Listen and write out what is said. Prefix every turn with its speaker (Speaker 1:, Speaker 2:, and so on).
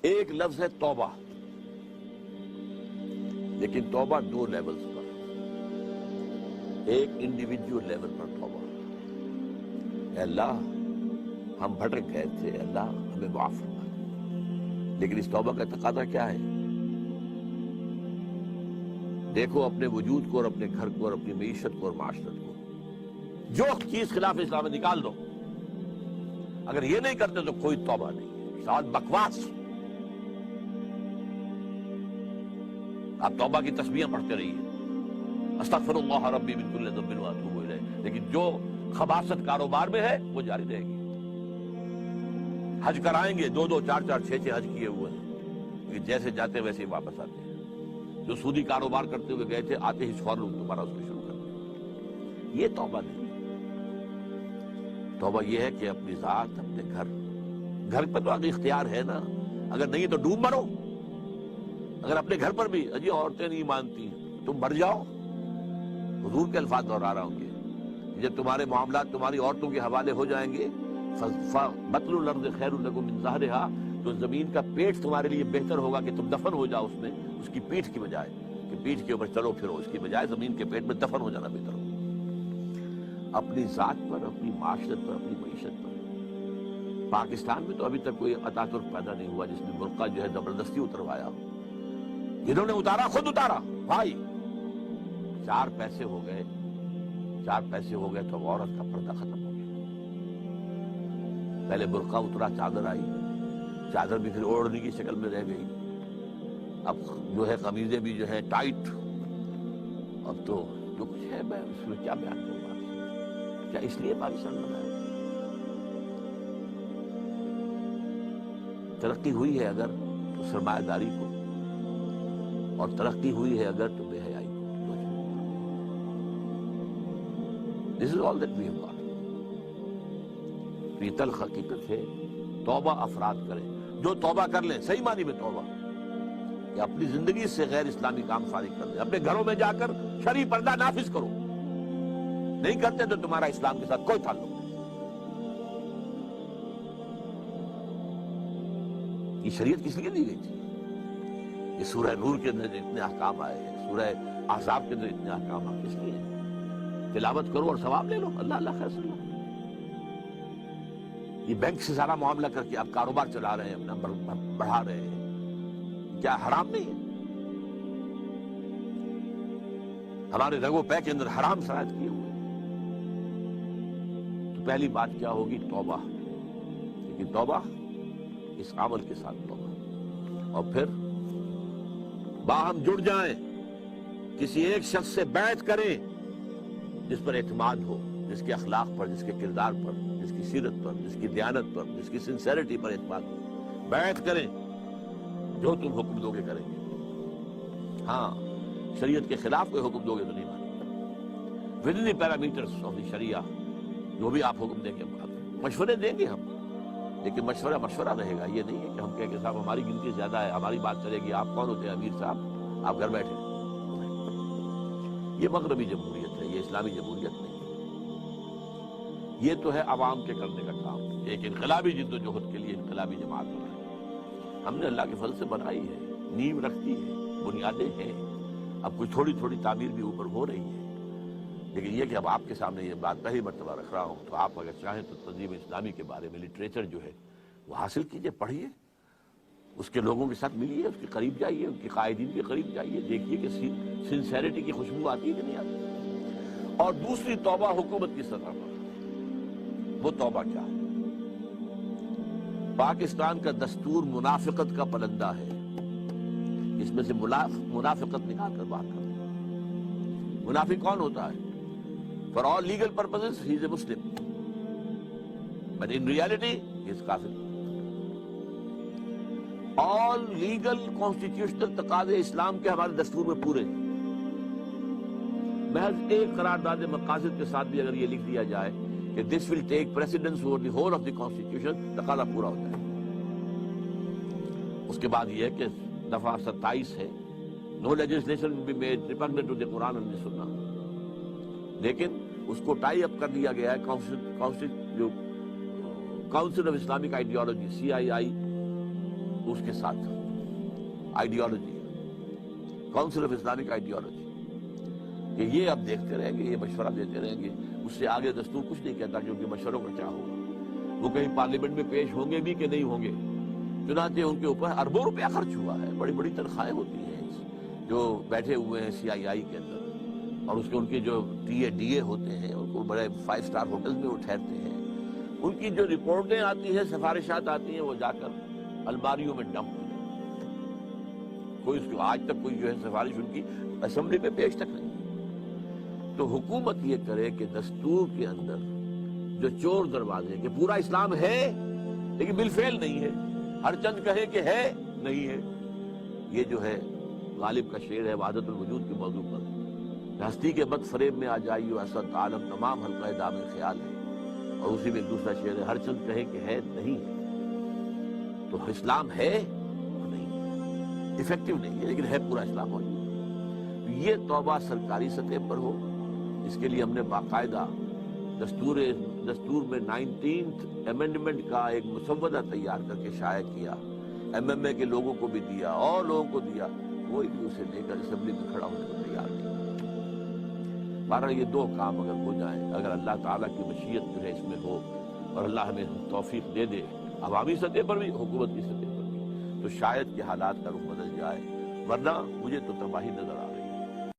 Speaker 1: ایک لفظ ہے توبہ، لیکن توبہ دو لیولز پر، ایک انڈیویجول لیول پر توبہ، اے اللہ ہم بھٹک گئے تھے، اللہ ہمیں معاف فرما دے۔ لیکن اس توبہ کا تقاضا کیا ہے؟ دیکھو اپنے وجود کو اور اپنے گھر کو اور اپنی معیشت کو اور معاشرت کو، جو چیز خلاف اسلام ہے نکال دو۔ اگر یہ نہیں کرتے تو کوئی توبہ نہیں، ساتھ بکواس۔ آپ توبہ کی تسبیحیں پڑھتے رہیے، استغفر اللہ ربی من کل ذنب واتوب الیہ، لیکن جو خباثت کاروبار میں ہے وہ جاری رہے گی۔ حج کرائیں گے، دو دو چار چار چھ چھ حج کیے ہوئے ہیں، لیکن جیسے جاتے ویسے ہی واپس آتے ہیں۔ جو سودی کاروبار کرتے ہوئے گئے تھے، آتے ہی فوراً دوبارہ اس کو شروع کر دیں۔ یہ توبہ نہیں۔ توبہ یہ ہے کہ اپنی ذات، اپنے گھر پر تو آگے اختیار ہے نا، اگر نہیں تو ڈوب مرو۔ اگر اپنے گھر پر بھی اجی عورتیں نہیں مانتی تم مر جاؤ، حضور کے الفاظ دہرا رہا ہوں گے، جب تمہارے معاملات تمہاری عورتوں کے حوالے ہو جائیں گے، بطل الارض خیر لکم من ظہرها، تو زمین کا پیٹ تمہارے لیے بہتر ہوگا کہ تم دفن ہو جاؤ اس میں، اس کی پیٹھ کی بجائے کہ پیٹھ کے اوپر چلو پھرو، اس کی بجائے زمین کے پیٹ میں دفن ہو جانا بہتر ہوگا۔ اپنی ذات پر، اپنی معاشرت پر، اپنی معیشت پر۔ پاکستان میں تو ابھی تک کوئی اتا ترک پیدا نہیں ہوا جس نے برقع جو ہے زبردستی اتروایا ہو۔ جنہوں نے اتارا خود اتارا بھائی، چار پیسے ہو گئے تو عورت کا پردہ ختم ہو گیا۔ پہلے برقع اترا، چادر آئی، چادر بھی پھر اوڑھنے کی شکل میں رہ گئی، اب جو ہے قمیضیں بھی جو ہے ٹائٹ۔ اب تو جو کچھ ہے میں اس میں کیا بیان کروں آپ سے؟ کیا اس لیے پاکستان بنایا؟ ترقی ہوئی ہے اگر تو سرمایہ داری کو، اور ترقی ہوئی ہے اگر تو بے حیائی کو۔ This is all that we have got۔ یہ تلخ حقیقت ہے۔ توبہ افراد کریں، جو توبہ کر لیں، صحیح معنی میں توبہ، کہ اپنی زندگی سے غیر اسلامی کام فارغ کر دیں، اپنے گھروں میں جا کر شرعی پردہ نافذ کرو۔ نہیں کرتے تو تمہارا اسلام کے ساتھ کوئی تعلق نہیں۔ یہ شریعت کس لیے دی گئی تھی؟ یہ سورہ نور کے اندر اتنے احکام آئے ہیں، سورہ احزاب کے اندر اتنے احکام آئے، کس لیے؟ تلاوت کرو اور ثواب لے لو، اللہ اللہ خیر صلی اللہ۔ یہ بینک سے سارا معاملہ کر کے آپ کاروبار چلا رہے ہیں، اپنا بڑھا رہے ہیں، کیا حرام نہیں ہے؟ ہمارے رگو پے کے اندر حرام شرائط کیے ہوئے۔ تو پہلی بات کیا ہوگی؟ توبہ۔ لیکن توبہ اس عمل کے ساتھ توبہ، اور پھر باہم جڑ جائیں، کسی ایک شخص سے بیعت کریں جس پر اعتماد ہو، جس کے اخلاق پر، جس کے کردار پر، جس کی سیرت پر، جس کی دیانت پر، جس کی سنسیریٹی پر اعتماد ہو۔ بیعت کریں، جو تم حکم دو گے کریں گے۔ ہاں، شریعت کے خلاف کوئی حکم دو گے تو نہیں مانیں گے۔ With in the parameters of the شریعہ، جو بھی آپ حکم دیں گے، مشورے دیں گے ہم، لیکن مشورہ رہے گا۔ یہ نہیں ہے کہ ہم کہیں کہ صاحب ہماری گنتی زیادہ ہے، ہماری بات چلے گی، آپ کون ہوتے ہیں امیر صاحب، آپ گھر بیٹھے۔ یہ مغربی جمہوریت ہے، یہ اسلامی جمہوریت نہیں۔ یہ تو ہے عوام کے کرنے کا کام، ایک انقلابی جد و جہد کے لیے انقلابی جماعت بنائی۔ ہم نے اللہ کے فضل سے بنائی ہے، نیو رکھتی ہے، بنیادیں ہیں، اب کچھ تھوڑی تھوڑی تعمیر بھی اوپر ہو رہی ہے۔ لیکن یہ کہ اب آپ کے سامنے یہ بات پہلی مرتبہ رکھ رہا ہوں، تو آپ اگر چاہیں تو تنظیم اسلامی کے بارے میں لٹریچر جو ہے وہ حاصل کیجئے، پڑھیے، اس کے لوگوں کے ساتھ ملیے، اس کے قریب جائیے، ان کے قائدین کے قریب جائیے، دیکھیے کہ سنسیریٹی کی خوشبو آتی ہے کہ نہیں آتی۔ اور دوسری توبہ حکومت کی سطح پر، وہ توبہ کیا ہے؟ پاکستان کا دستور منافقت کا پلندہ ہے، اس میں سے منافقت نکال کر باہر کر دیں۔ منافق کون ہوتا ہے؟ For all legal purposes, he is a Muslim. But in reality, he is kafir. All legal constitutional تقاضے اسلام کے ہمارے دستور میں پورے ہیں۔ محض ایک قرارداد مقاصد کے ساتھ بھی اگر یہ لکھ دیا جائے کہ this will take precedence over the whole of the constitution، تقاضا پورا ہوتا ہے۔ اس کے بعد یہ ہے کہ دفعہ 27 ہے، no legislation will be made repugnant to the Quran and the Sunnah۔ لیکن اس کو ٹائی اپ کر دیا گیا ہے council of Islamic ideology CII اس کے ساتھ ideology, council of Islamic ideology, کہ یہ اب دیکھتے رہیں گے، یہ مشورہ دیتے رہیں گے، اس سے آگے دستور کچھ نہیں کہتا کہ ان کے مشوروں کا کیا ہوگا، وہ کہیں پارلیمنٹ میں پیش ہوں گے بھی کہ نہیں ہوں گے۔ چنانچہ ان کے اوپر اربوں روپیہ خرچ ہوا ہے، بڑی بڑی تنخواہیں ہوتی ہیں جو بیٹھے ہوئے ہیں CII کے اندر، اور اس کے ان کے جو DA ہوتے ہیں، ان کو بڑے 5 اسٹار ہوٹلز میں وہ ٹھہرتے ہیں، ان کی جو رپورٹیں آتی ہیں، سفارشات آتی ہیں، وہ جا کر الماریوں میں ڈمپ ہوئی، کوئی اس کو آج تک کوئی جو ہے سفارش ان کی اسمبلی میں پیش تک نہیں۔ تو حکومت یہ کرے کہ دستور کے اندر جو چور دروازے کہ پورا اسلام ہے لیکن بالفعل نہیں ہے، ہر چند کہے کہ ہے نہیں ہے، یہ جو ہے غالب کا شعر ہے وحدت الوجود کے موضوع پر، ہستی کے بد فریب میں آ جائی و اسد عالم تمام حلقہ دامن خیال ہے، اور اسی میں ایک دوسرا شعر ہے ہر چند کہے کہ ہے نہیں ہے۔ تو اسلام ہے نہیں، افیکٹو نہیں ہے، لیکن ہے پورا اسلام موجود۔ یہ توبہ سرکاری سطح پر ہو، اس کے لیے ہم نے باقاعدہ دستور میں 19th امینڈمنٹ کا ایک مسودہ تیار کر کے شائع کیا، MMA کے لوگوں کو بھی دیا اور لوگوں کو دیا، کوئی بھی اسے لے کر اسمبلی میں کھڑا ہونے کو تیار نہیں۔ بہرحال یہ دو کام اگر ہو جائیں، اگر اللہ تعالیٰ کی مشیت جو ہے اس میں ہو اور اللہ ہمیں توفیق دے دے، عوامی سطح پر بھی، حکومت کی سطح پر بھی، تو شاید کہ حالات کا رخ بدل جائے، ورنہ مجھے تو تباہی نظر